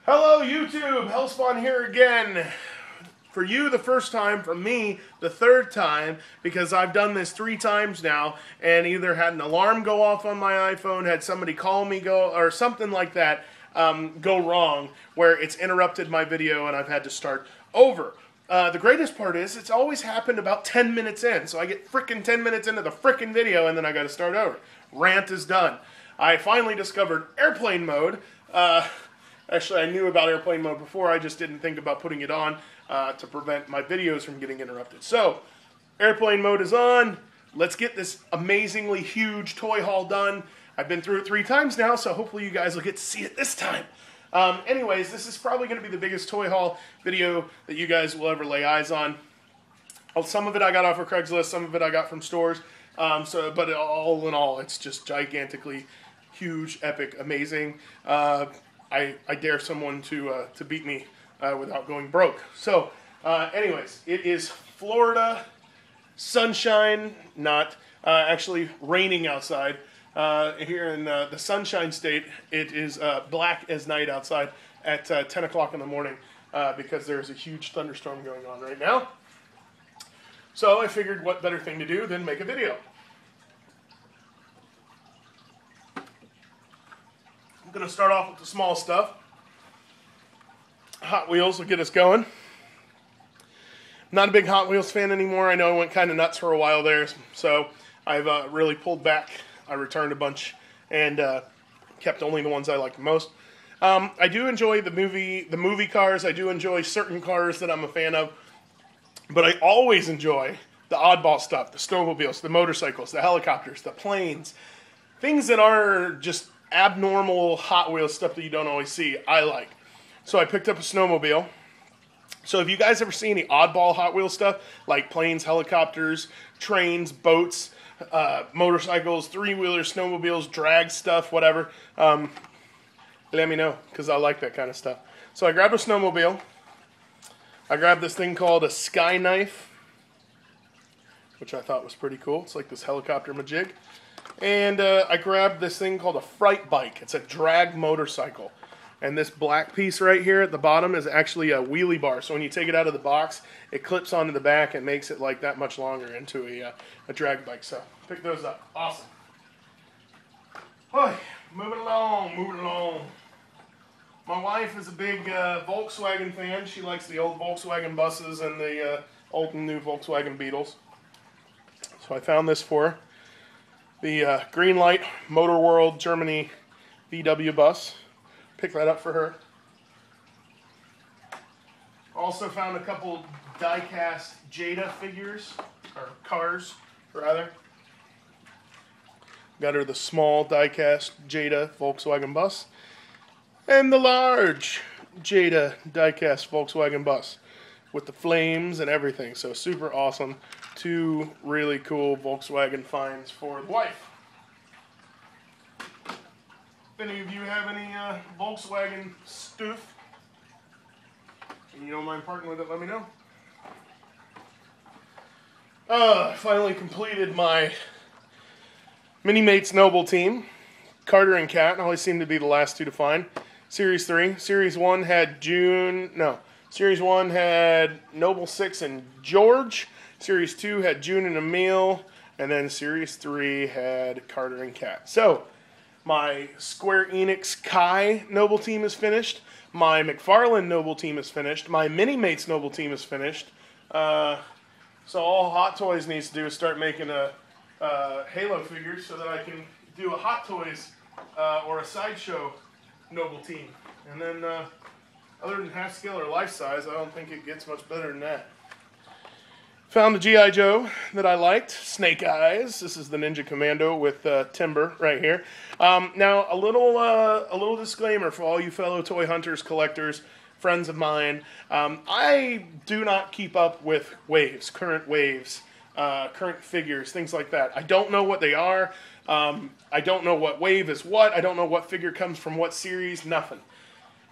Hello YouTube, Hellspawn here again. For you the first time, for me the third time, because I've done this 3 times now, and either had an alarm go off on my iPhone, had somebody call me or something like that go wrong, where it's interrupted my video and I've had to start over. The greatest part is, it's always happened about 10 minutes in, so I get frickin' 10 minutes into the frickin' video and then I gotta start over. Rant is done. I finally discovered airplane mode. Actually, I knew about airplane mode before, I just didn't think about putting it on to prevent my videos from getting interrupted. So, airplane mode is on. Let's get this amazingly huge toy haul done. I've been through it 3 times now, so hopefully you guys will get to see it this time. Anyways, this is probably going to be the biggest toy haul video that you guys will ever lay eyes on. Some of it I got off of Craigslist, some of it I got from stores. But all in all, it's just gigantically huge, epic, amazing. I dare someone to beat me without going broke. So, anyways, it is Florida, sunshine, not actually raining outside. Here in the Sunshine State, it is black as night outside at 10 o'clock in the morning because there's a huge thunderstorm going on right now. So I figured what better thing to do than make a video. I'm going to start off with the small stuff. Hot Wheels will get us going. Not a big Hot Wheels fan anymore. I know I went kind of nuts for a while there, so I've really pulled back. I returned a bunch and kept only the ones I liked the most. I do enjoy the movie cars. I do enjoy certain cars that I'm a fan of, but I always enjoy the oddball stuff, the snowmobiles, the motorcycles, the helicopters, the planes, things that are just abnormal Hot Wheels stuff that you don't always see. I like. So I picked up a snowmobile. So have you guys ever seen any oddball Hot Wheels stuff, like planes, helicopters, trains, boats, motorcycles, 3-wheelers, snowmobiles, drag stuff, whatever? Let me know, because I like that kind of stuff. So I grabbed a snowmobile. I grabbed this thing called a sky knife, which I thought was pretty cool. It's like this helicopter majig. And I grabbed this thing called a fright bike. It's a drag motorcycle. And this black piece right here at the bottom is actually a wheelie bar. So when you take it out of the box, it clips onto the back and makes it like that much longer into a drag bike. So pick those up. Awesome. Boy, moving along, moving along. My wife is a big Volkswagen fan. She likes the old Volkswagen buses and the old and new Volkswagen Beetles. So I found this for her. The Greenlight Motor World Germany VW bus. Pick that up for her. Also found a couple die-cast Jada figures, or cars, rather. Got her the small die-cast Jada Volkswagen bus. And the large Jada die-cast Volkswagen bus with the flames and everything. So super awesome. 2 really cool Volkswagen finds for the wife. If any of you have any Volkswagen stuff and you don't mind parting with it, let me know. I finally completed my Mini-Mates Noble team. Carter and Kat always seem to be the last 2 to find. Series 3. Series 1 had Series 1 had Noble 6 and George. Series 2 had June and Emil. And then Series 3 had Carter and Kat. So, my Square Enix Kai Noble team is finished. My McFarlane Noble team is finished. My Mini-Mates Noble team is finished. So all Hot Toys needs to do is start making a Halo figures so that I can do a Hot Toys or a Sideshow Noble team. And then, other than half scale or life size, I don't think it gets much better than that. Found a G.I. Joe that I liked, Snake Eyes. This is the Ninja Commando with Timber right here. Now, a little disclaimer for all you fellow toy hunters, collectors, friends of mine. I do not keep up with waves, current figures, things like that. I don't know what they are. I don't know what wave is what. I don't know what figure comes from what series, nothing.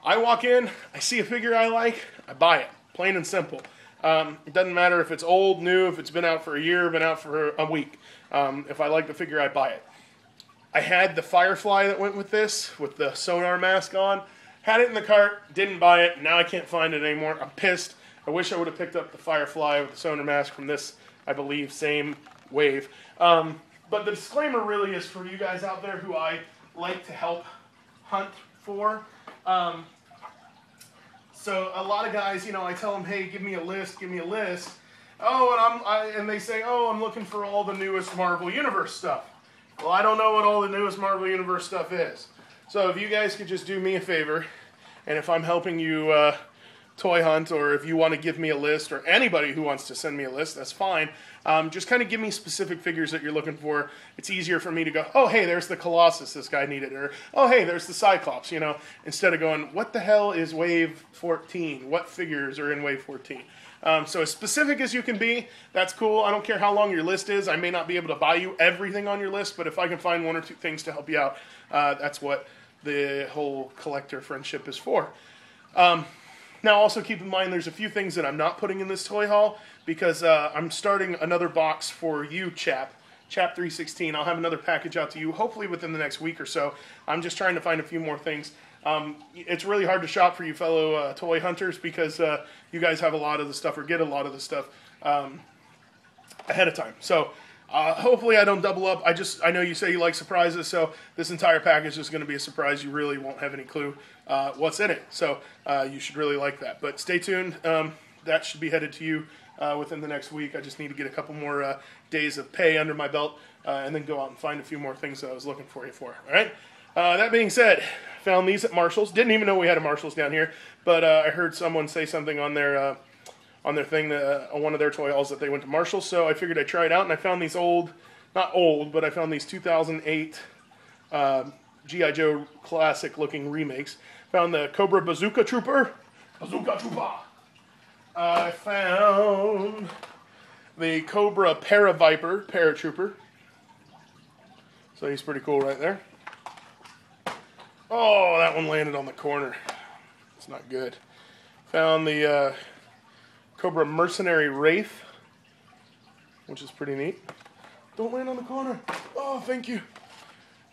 I walk in, I see a figure I like, I buy it, plain and simple. It doesn't matter if it's old, new, if it's been out for a year, been out for a week. If I like the figure, I buy it. I had the Firefly that went with this, with the sonar mask on. Had it in the cart, didn't buy it. Now I can't find it anymore. I'm pissed. I wish I would have picked up the Firefly with the sonar mask from this, I believe, same wave. But the disclaimer really is for you guys out there who I like to help hunt for. So a lot of guys, you know, I tell them, hey, give me a list, give me a list. Oh, and they say, oh, I'm looking for all the newest Marvel Universe stuff. Well, I don't know what all the newest Marvel Universe stuff is. So if you guys could just do me a favor, and if I'm helping you toy hunt, or if you want to give me a list, or anybody who wants to send me a list, that's fine. Just kind of give me specific figures that you're looking for. It's easier for me to go, oh, hey, there's the Colossus this guy needed, or, oh, hey, there's the Cyclops, you know, instead of going, what the hell is Wave 14? What figures are in Wave 14? So as specific as you can be, that's cool. I don't care how long your list is. I may not be able to buy you everything on your list, but if I can find one or two things to help you out, that's what the whole collector friendship is for. Now, also keep in mind, there's a few things that I'm not putting in this toy haul because I'm starting another box for you, Chap 316. I'll have another package out to you, hopefully within the next week or so. I'm just trying to find a few more things. It's really hard to shop for you fellow toy hunters because you guys have a lot of the stuff or get a lot of the stuff ahead of time. So hopefully I don't double up. I know you say you like surprises, so this entire package is going to be a surprise. You really won't have any clue what's in it. So you should really like that. But stay tuned. That should be headed to you within the next week. I just need to get a couple more days of pay under my belt and then go out and find a few more things that I was looking for you for. All right? That being said, found these at Marshall's. Didn't even know we had a Marshall's down here, but I heard someone say something on their thing, on one of their toy hauls that they went to Marshall's, so I figured I'd try it out, and I found these not old, but I found these 2008 G.I. Joe classic-looking remakes. Found the Cobra Bazooka Trooper. I found the Cobra Paraviper Paratrooper. So he's pretty cool right there. Oh, that one landed on the corner. It's not good. Found the Cobra Mercenary Wraith, which is pretty neat. Don't land on the corner. Oh, thank you.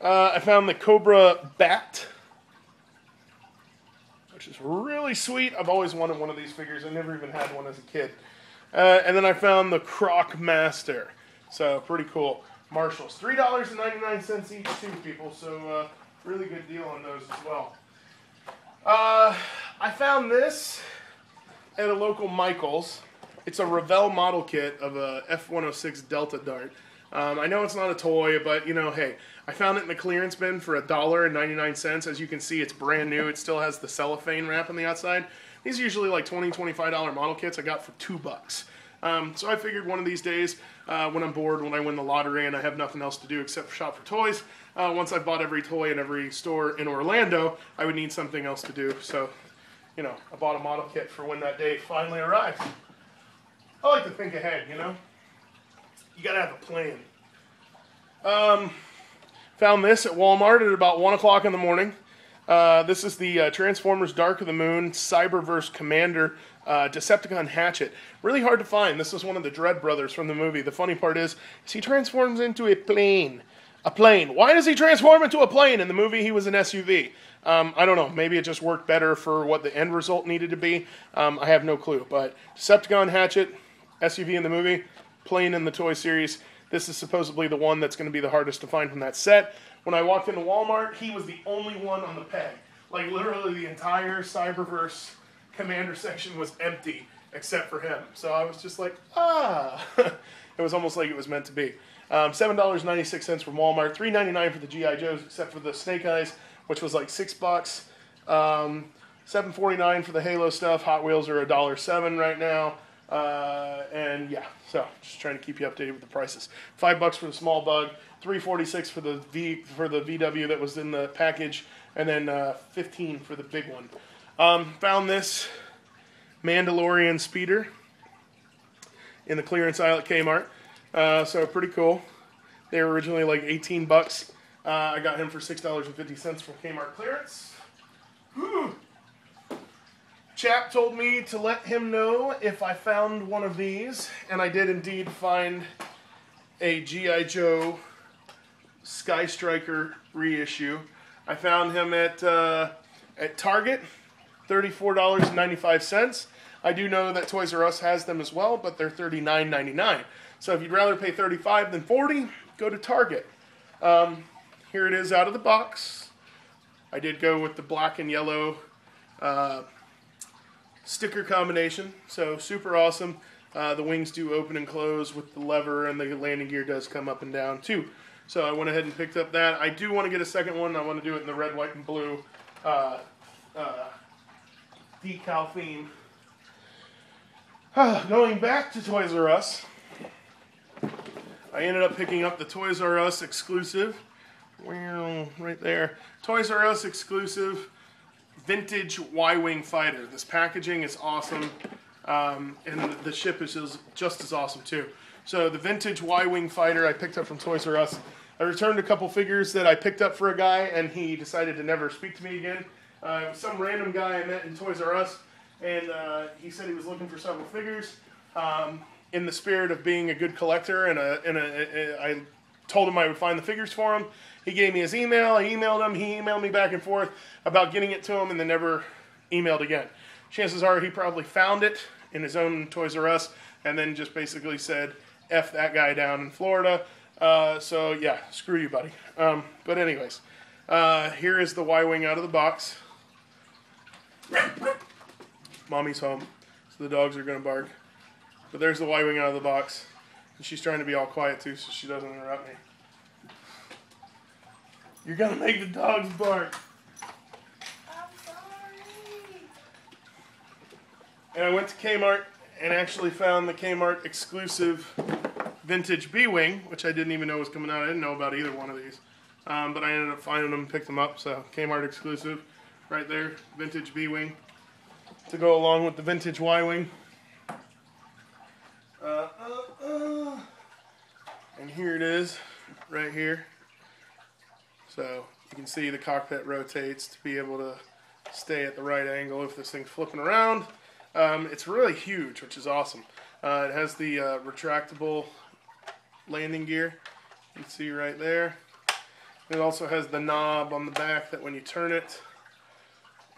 I found the Cobra Bat, which is really sweet. I've always wanted one of these figures. I never even had one as a kid. And then I found the Croc Master. So, pretty cool. Marshall's. $3.99 each too, people. So, really good deal on those as well. I found this at a local Michael's. It's a Revell model kit of a F-106 Delta Dart. I know it's not a toy, but, you know, hey, I found it in the clearance bin for $1.99. As you can see, it's brand new. It still has the cellophane wrap on the outside. These are usually like $20, $25 model kits I got for $2. So I figured one of these days, when I'm bored, when I win the lottery and I have nothing else to do except for shop for toys, once I've bought every toy in every store in Orlando, I would need something else to do. So, you know, I bought a model kit for when that day finally arrives. I like to think ahead, you know? You gotta have a plan. Found this at Walmart at about 1 o'clock in the morning. This is the Transformers Dark of the Moon Cyberverse Commander Decepticon Hatchet. Really hard to find. This is one of the Dredd brothers from the movie. The funny part is he transforms into a plane. A plane. Why does he transform into a plane? In the movie, he was an SUV. I don't know. Maybe it just worked better for what the end result needed to be. I have no clue. But Decepticon Hatchet, SUV in the movie, plane in the toy series. This is supposedly the one that's going to be the hardest to find from that set. When I walked into Walmart, he was the only one on the peg. Like, literally the entire Cyberverse Commander section was empty, except for him. So I was just like, ah. It was almost like it was meant to be. $7.96 from Walmart, $3.99 for the G.I. Joes, except for the Snake Eyes, which was like $6. $7.49 for the Halo stuff. Hot Wheels are $1.07 right now. And yeah, so just trying to keep you updated with the prices. $5 for the small bug, $3.46 for the VW that was in the package, and then $15 for the big one. Found this Mandalorian speeder in the clearance aisle at Kmart. So pretty cool. They were originally like $18. I got him for $6.50 from Kmart clearance. Whew. Chap told me to let him know if I found one of these, and I did indeed find a G.I. Joe Sky Striker reissue. I found him at At Target, $34.95. I do know that Toys R Us has them as well, but they're $39.99. So if you'd rather pay $35 than $40, go to Target. Here it is out of the box. I did go with the black and yellow sticker combination, so super awesome. The wings do open and close with the lever, and the landing gear does come up and down too. So I went ahead and picked up that. I do want to get a second one. I want to do it in the red, white, and blue decal theme. Going back to Toys R Us, I ended up picking up the Toys R Us exclusive. Right there. Toys R Us exclusive vintage Y-Wing fighter. This packaging is awesome, and the ship is just as awesome too. So the vintage Y-Wing fighter I picked up from Toys R Us. I returned a couple figures that I picked up for a guy, and he decided to never speak to me again. It was some random guy I met in Toys R Us, and he said he was looking for several figures. In the spirit of being a good collector, and I told him I would find the figures for him. He gave me his email. I emailed him. He emailed me back and forth about getting it to him, and then never emailed again. Chances are he probably found it in his own Toys R Us, and then just basically said, F that guy down in Florida. So yeah, screw you, buddy. But anyways, here is the Y-Wing out of the box. Mommy's home, so the dogs are going to bark. But there's the Y-Wing out of the box. And she's trying to be all quiet too, so she doesn't interrupt me. You're going to make the dogs bark. I'm sorry. And I went to Kmart and actually found the Kmart exclusive vintage B-Wing, which I didn't even know was coming out. I didn't know about either one of these. But I ended up finding them and picked them up. So Kmart exclusive right there, vintage B-Wing, to go along with the vintage Y-Wing. And here it is, right here. So you can see the cockpit rotates to be able to stay at the right angle if this thing's flipping around. It's really huge, which is awesome. It has the retractable landing gear. You can see right there. It also has the knob on the back that when you turn it,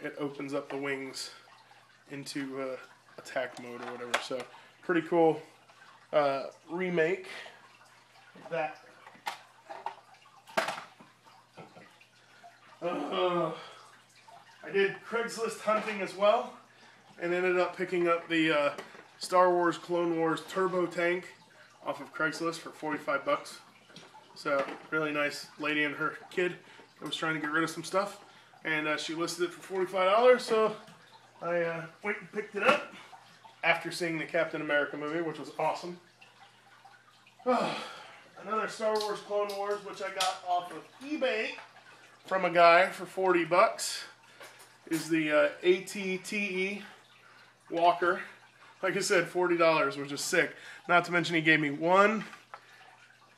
it opens up the wings into attack mode or whatever. So pretty cool remake of that. I did Craigslist hunting as well, and ended up picking up the Star Wars Clone Wars Turbo Tank off of Craigslist for 45 bucks. So really nice lady and her kid that was trying to get rid of some stuff, and she listed it for $45. So I went and picked it up after seeing the Captain America movie, which was awesome. Another Star Wars Clone Wars, which I got off of eBay from a guy for 40 bucks, is the ATTE Walker. Like I said, $40, which is sick. Not to mention he gave me 1,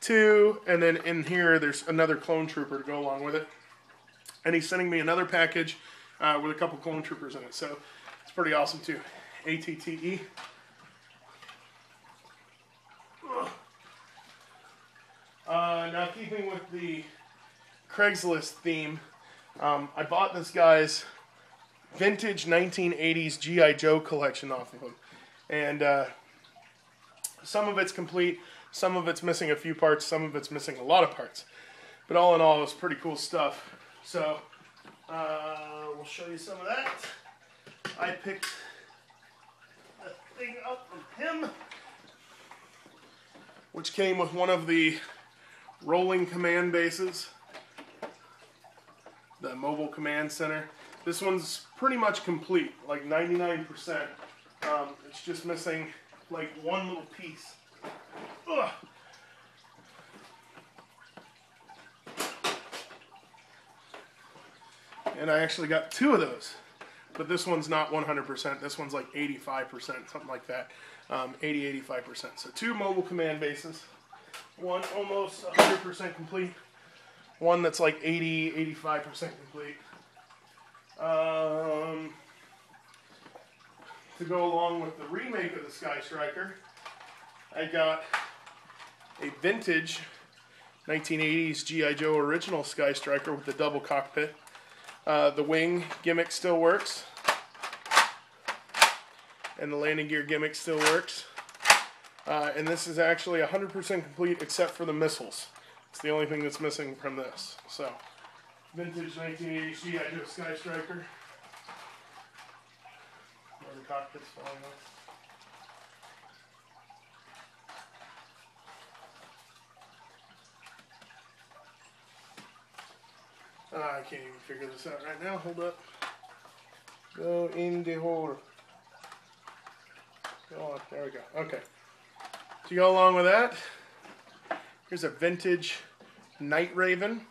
2, and then in here there's another clone trooper to go along with it. And he's sending me another package with a couple clone troopers in it. So it's pretty awesome too. ATTE. Now keeping with the Craigslist theme, I bought this guy's vintage 1980s G.I. Joe collection off of him. And some of it's complete, some of it's missing a few parts, some of it's missing a lot of parts. But all in all, it's pretty cool stuff. So, we'll show you some of that. I picked the thing up from him, which came with one of the rolling command bases, the mobile command center. This one's pretty much complete, like 99%. It's just missing like one little piece. Ugh. And I actually got 2 of those, but this one's not 100%. This one's like 85%, something like that. 80-85%. So 2 mobile command bases. One almost 100% complete. One that's like 80-85% complete. To go along with the remake of the Sky Striker, I got a vintage 1980s G.I. Joe original Sky Striker with the double cockpit. The wing gimmick still works. And the landing gear gimmick still works. And this is actually 100% complete except for the missiles. It's the only thing that's missing from this. So, vintage 1980s G.I. Joe Sky Striker. Where the cockpit's falling off. I can't even figure this out right now. Hold up. Go in the hole. Go on. There we go. Okay. To go along with that, here's a vintage Night Raven.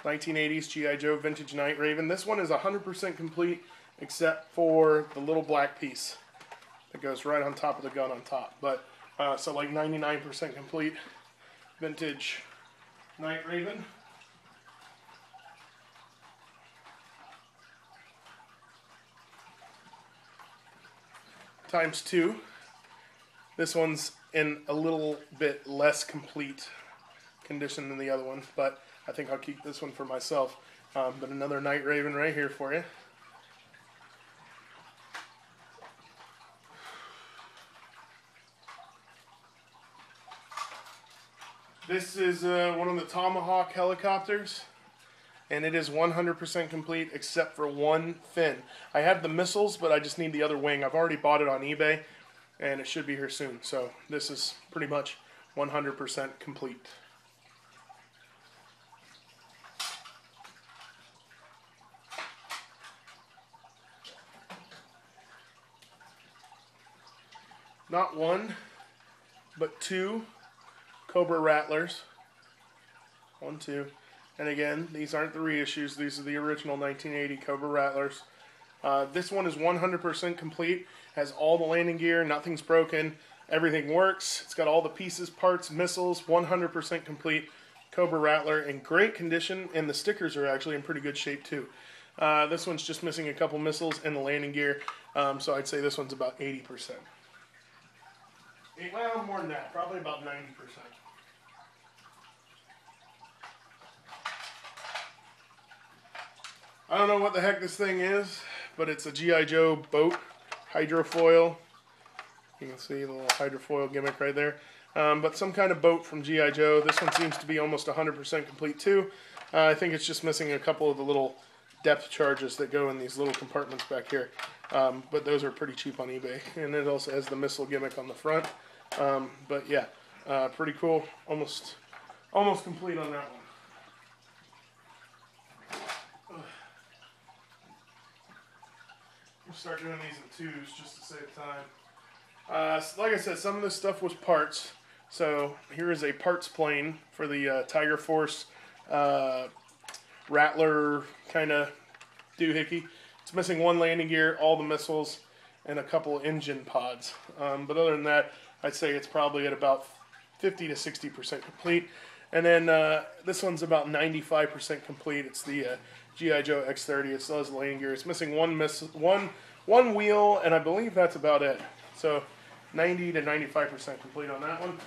1980s G.I. Joe vintage Night Raven. This one is 100% complete except for the little black piece that goes right on top of the gun on top. But, so like 99% complete vintage Night Raven. Times 2. This one's in a little bit less complete condition than the other one, but I think I'll keep this one for myself. But another Night Raven right here for you. This is one of the Tomahawk helicopters, and it is 100% complete except for one fin. I have the missiles, but I just need the other wing. I've already bought it on eBay, and it should be here soon. So this is pretty much 100% complete. Not one, but two Cobra Rattlers. 1, 2. And again, these aren't the reissues. These are the original 1980 Cobra Rattlers. This one is 100% complete. Has all the landing gear. Nothing's broken. Everything works. It's got all the pieces, parts, missiles. 100% complete Cobra Rattler in great condition. And the stickers are actually in pretty good shape too. This one's just missing a couple missiles and the landing gear. So I'd say this one's about 80%. Well, more than that. Probably about 90%. I don't know what the heck this thing is, but it's a G.I. Joe boat hydrofoil. You can see the little hydrofoil gimmick right there. But some kind of boat from G.I. Joe. This one seems to be almost 100% complete too. I think it's just missing a couple of the little depth charges that go in these little compartments back here. But those are pretty cheap on eBay. And it also has the missile gimmick on the front. But yeah, pretty cool. Almost complete on that one. We'll start doing these in twos just to save time. Like I said, some of this stuff was parts. So here is a parts plane for the Tiger Force Rattler kind of doohickey. It's missing one landing gear, all the missiles, and a couple engine pods. But other than that, I'd say it's probably at about 50 to 60% complete. And then this one's about 95% complete. It's the G.I. Joe X30. It still has the landing gear. It's missing one wheel, and I believe that's about it. So 90 to 95% complete on that one.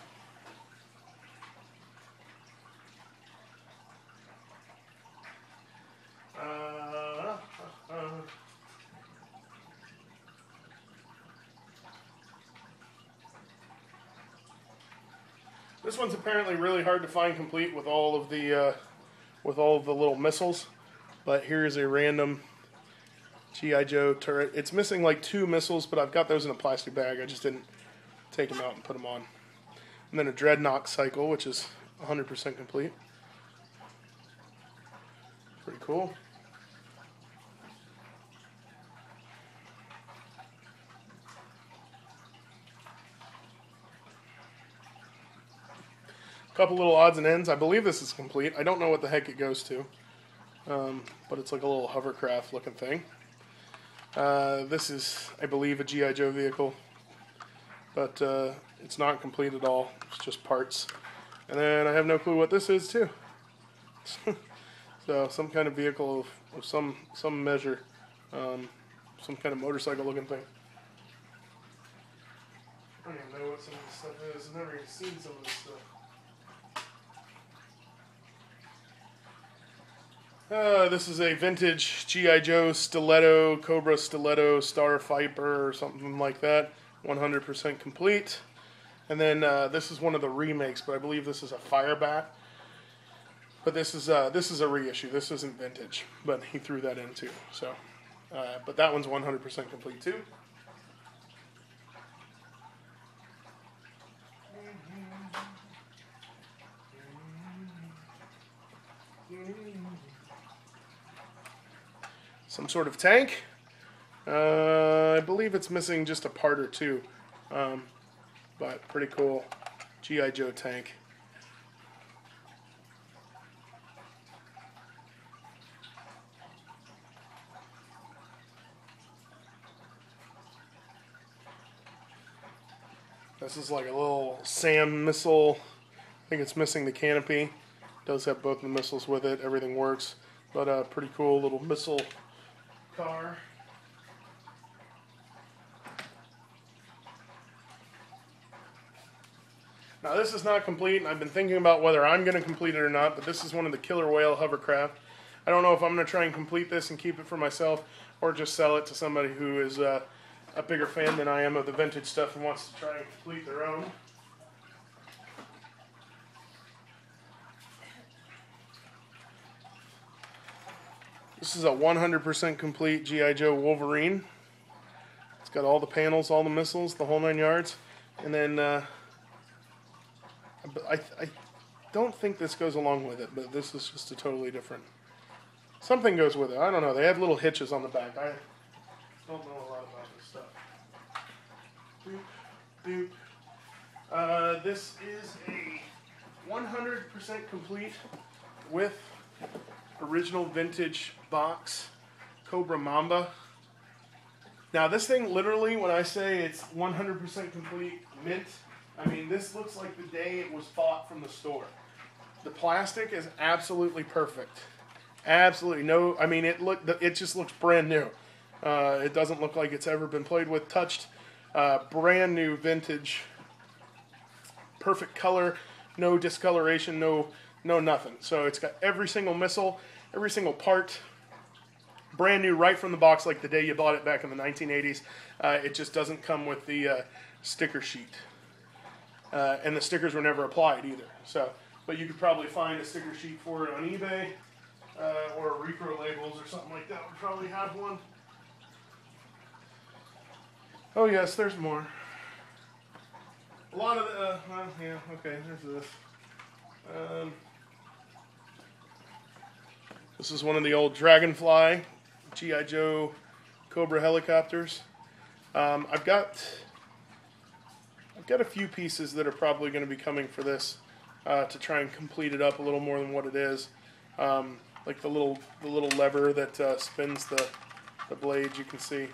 This one's apparently really hard to find complete with all of the little missiles. But here's a random G.I. Joe turret. It's missing like 2 missiles, but I've got those in a plastic bag. I just didn't take them out and put them on. And then a Dreadnought cycle, which is 100% complete. Pretty cool. Couple little odds and ends. I believe this is complete. I don't know what the heck it goes to. But it's like a little hovercraft looking thing. This is, I believe, a G.I. Joe vehicle. But it's not complete at all. It's just parts. And then I have no clue what this is too. So some kind of vehicle of some measure. Some kind of motorcycle looking thing. I don't even know what some of this stuff is. I've never even seen some of this stuff. This is a vintage G.I. Joe Stiletto, Cobra Stiletto, Star Viper, or something like that. 100% complete. And then this is one of the remakes, but I believe this is a Firebat. But this is a reissue. This isn't vintage, but he threw that in too. So, but that one's 100% complete too. Some sort of tank. I believe it's missing just a part or two, but pretty cool G.I. Joe tank. This is like a little SAM missile. I think it's missing the canopy. It does have both the missiles with it. Everything works, but pretty cool little missile car. Now this is not complete, and I've been thinking about whether I'm going to complete it or not, but this is one of the Killer Whale hovercraft. I don't know if I'm going to try and complete this and keep it for myself, or just sell it to somebody who is a bigger fan than I am of the vintage stuff and wants to try and complete their own. This is a 100% complete G.I. Joe Wolverine. It's got all the panels, all the missiles, the whole 9 yards. And then I don't think this goes along with it, but this is just a totally different. Something goes with it. I don't know. They have little hitches on the back. I don't know a lot about this stuff. Boop, boop. This is a 100% complete with original vintage box Cobra Mamba. Now this thing literally, when I say it's 100% complete mint, I mean this looks like the day it was bought from the store. The plastic is absolutely perfect. Absolutely no, I mean it just looks brand new. It doesn't look like it's ever been played with, touched. Brand new vintage, perfect color, no discoloration, no nothing. So it's got every single missile, every single part, brand new right from the box, like the day you bought it back in the 1980s. It just doesn't come with the sticker sheet, and the stickers were never applied either. So, but you could probably find a sticker sheet for it on eBay, or repro labels or something like that would probably have one. Oh yes, there's more. A lot of the, well, yeah, okay, there's this. This is one of the old Dragonfly G.I. Joe Cobra helicopters. I've got a few pieces that are probably going to be coming for this to try and complete it up a little more than what it is. Like the little lever that spins the blades. You can see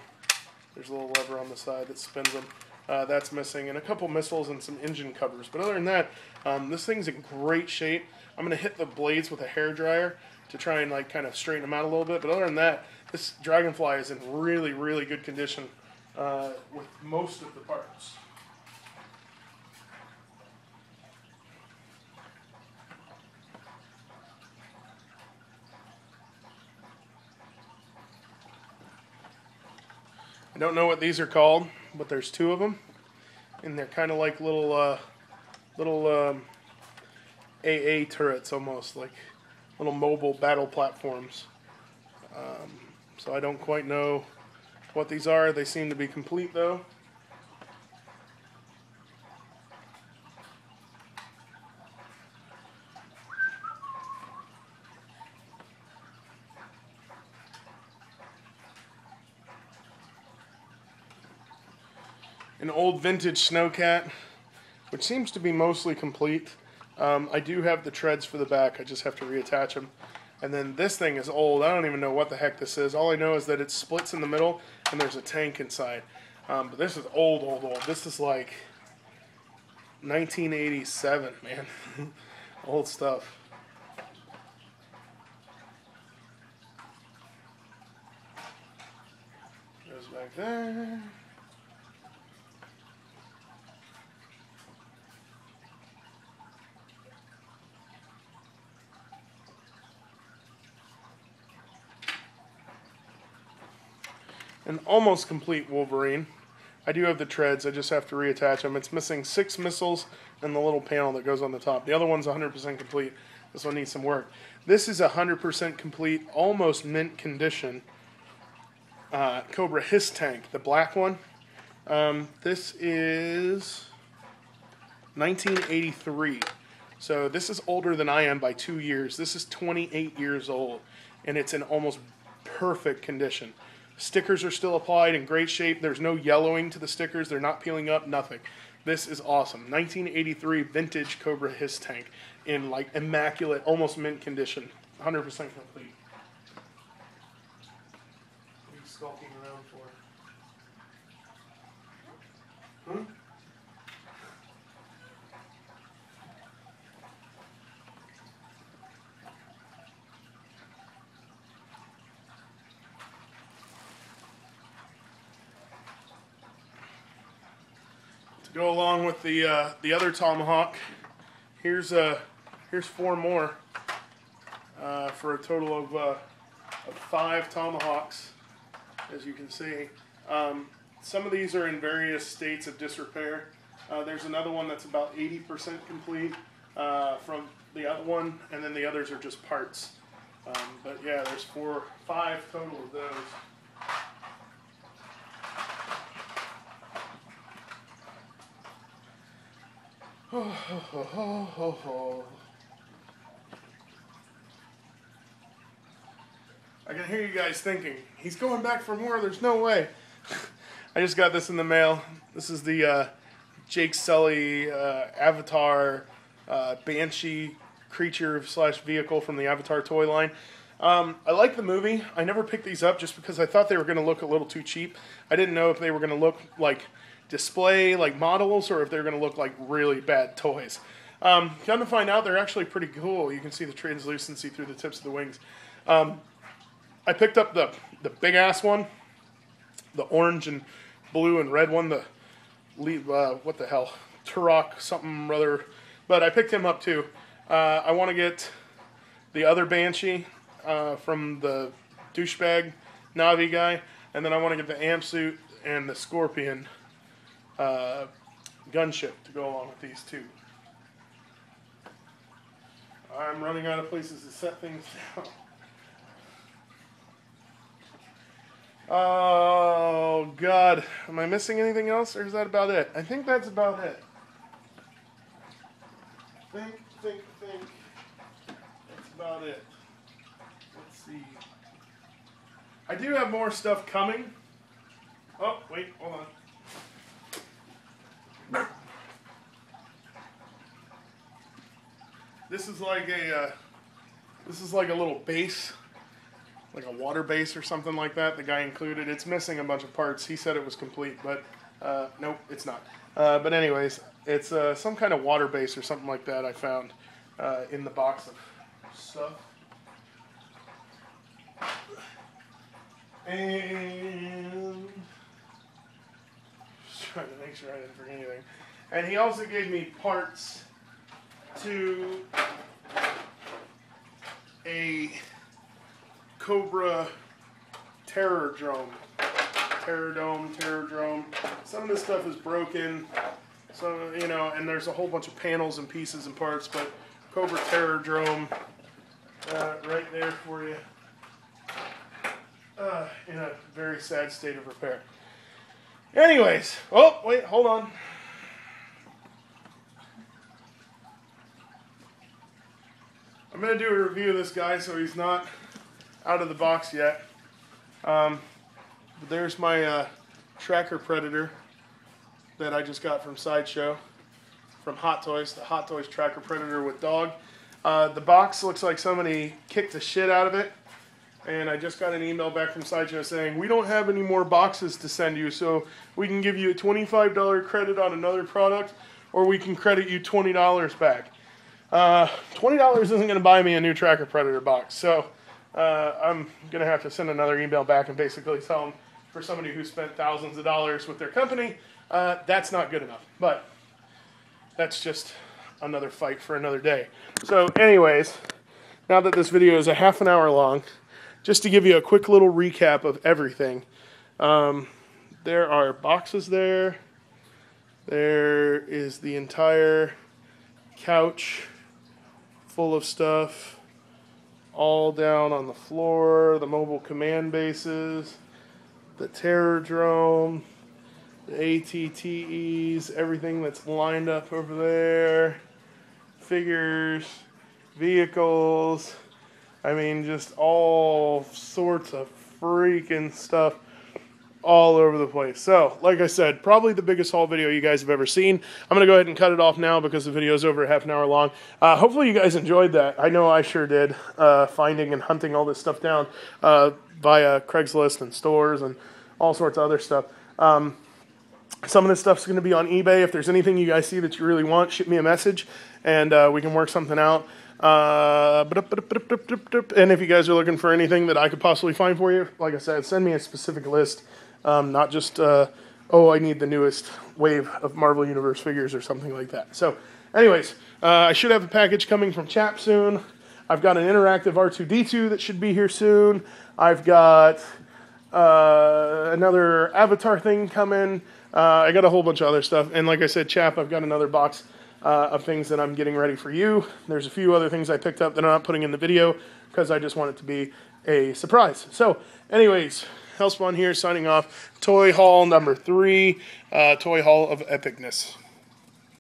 there's a little lever on the side that spins them. That's missing, and a couple missiles and some engine covers. But other than that, this thing's in great shape. I'm going to hit the blades with a hairdryer to try and like kind of straighten them out a little bit. But other than that, this Dragonfly is in really, really good condition with most of the parts. I don't know what these are called, but there's two of them, and they're kind of like little AA turrets, almost like little mobile battle platforms. So I don't quite know what these are. They seem to be complete though. An old vintage Snowcat, which seems to be mostly complete. I do have the treads for the back. I just have to reattach them. And then this thing is old. I don't even know what the heck this is. All I know is that it splits in the middle and there's a tank inside. But this is old, old, old. This is like 1987, man. Old stuff. Goes back there. an almost complete Wolverine. I do have the treads, I just have to reattach them. It's missing 6 missiles and the little panel that goes on the top. The other one's 100% complete. This one needs some work. This is 100% complete, almost mint condition Cobra Hiss tank, the black one. This is 1983. So this is older than I am by 2 years. This is 28 years old, and it's in almost perfect condition. Stickers are still applied in great shape. There's no yellowing to the stickers. They're not peeling up, nothing. This is awesome. 1983 vintage Cobra Hiss tank in like immaculate, almost mint condition. 100% complete. What are you skulking around for? Hmm? To go along with the other tomahawk, here's 4 more for a total of 5 tomahawks, as you can see. Some of these are in various states of disrepair. There's another one that's about 80% complete from the other one, and then the others are just parts. But yeah, there's 5 total of those. I can hear you guys thinking, he's going back for more, there's no way. I just got this in the mail. This is the Jake Sully Avatar Banshee creature / vehicle from the Avatar toy line. I like the movie. I never picked these up just because I thought they were going to look a little too cheap. I didn't know if they were going to look like display like models or if they're going to look like really bad toys. Come to find out, they're actually pretty cool. You can see the translucency through the tips of the wings. I picked up the big ass one, the orange and blue and red one, the what the hell, Turok something or other, but I picked him up too. I want to get the other Banshee from the douchebag Navi guy, and then I want to get the amp suit and the Scorpion gunship to go along with these two. I'm running out of places to set things down. Oh, God. Am I missing anything else, or is that about it? I think that's about it. Think. That's about it. Let's see. I do have more stuff coming. Oh, wait, hold on. This is like a little base, like a water base or something like that. The guy included. It's missing a bunch of parts. He said it was complete, but nope, it's not. But anyways, it's some kind of water base or something like that I found in the box of stuff. And just trying to make sure I didn't forget anything. And he also gave me parts to a Cobra Terror Drone. Terror Drone. Some of this stuff is broken. So, you know, and there's a whole bunch of panels and pieces and parts, but Cobra Terror Drone right there for you. In a very sad state of repair. Anyways, oh, wait, hold on. I'm going to do a review of this guy so he's not out of the box yet. But there's my Tracker Predator that I just got from Sideshow, from Hot Toys, the Hot Toys Tracker Predator with dog. The box looks like somebody kicked the shit out of it. And I just got an email back from Sideshow saying, we don't have any more boxes to send you, so we can give you a $25 credit on another product, or we can credit you $20 back. $20 isn't going to buy me a new Tracker Predator box, so I'm going to have to send another email back and basically tell them, for somebody who spent thousands of dollars with their company, that's not good enough. But that's just another fight for another day. So anyways, now that this video is a half an hour long, just to give you a quick little recap of everything. There are boxes there. There is the entire couch full of stuff, all down on the floor, the mobile command bases, the terror drone, the ATTEs, everything that's lined up over there, figures, vehicles, I mean just all sorts of freaking stuff all over the place. So, like I said, probably the biggest haul video you guys have ever seen. I'm going to go ahead and cut it off now because the video is over half an hour long. Hopefully you guys enjoyed that. I know I sure did, finding and hunting all this stuff down via Craigslist and stores and all sorts of other stuff. Some of this stuff's going to be on eBay. If there's anything you guys see that you really want, shoot me a message and we can work something out. And if you guys are looking for anything that I could possibly find for you, like I said, send me a specific list. Not just, oh, I need the newest wave of Marvel Universe figures or something like that. So, anyways, I should have a package coming from Chap soon. I've got an interactive R2-D2 that should be here soon. I've got another Avatar thing coming. I got a whole bunch of other stuff. And like I said, Chap, I've got another box of things that I'm getting ready for you. There's a few other things I picked up that I'm not putting in the video because I just want it to be a surprise. So, anyways, Hellspawn here signing off. Toy haul number 3, Toy Haul of Epicness.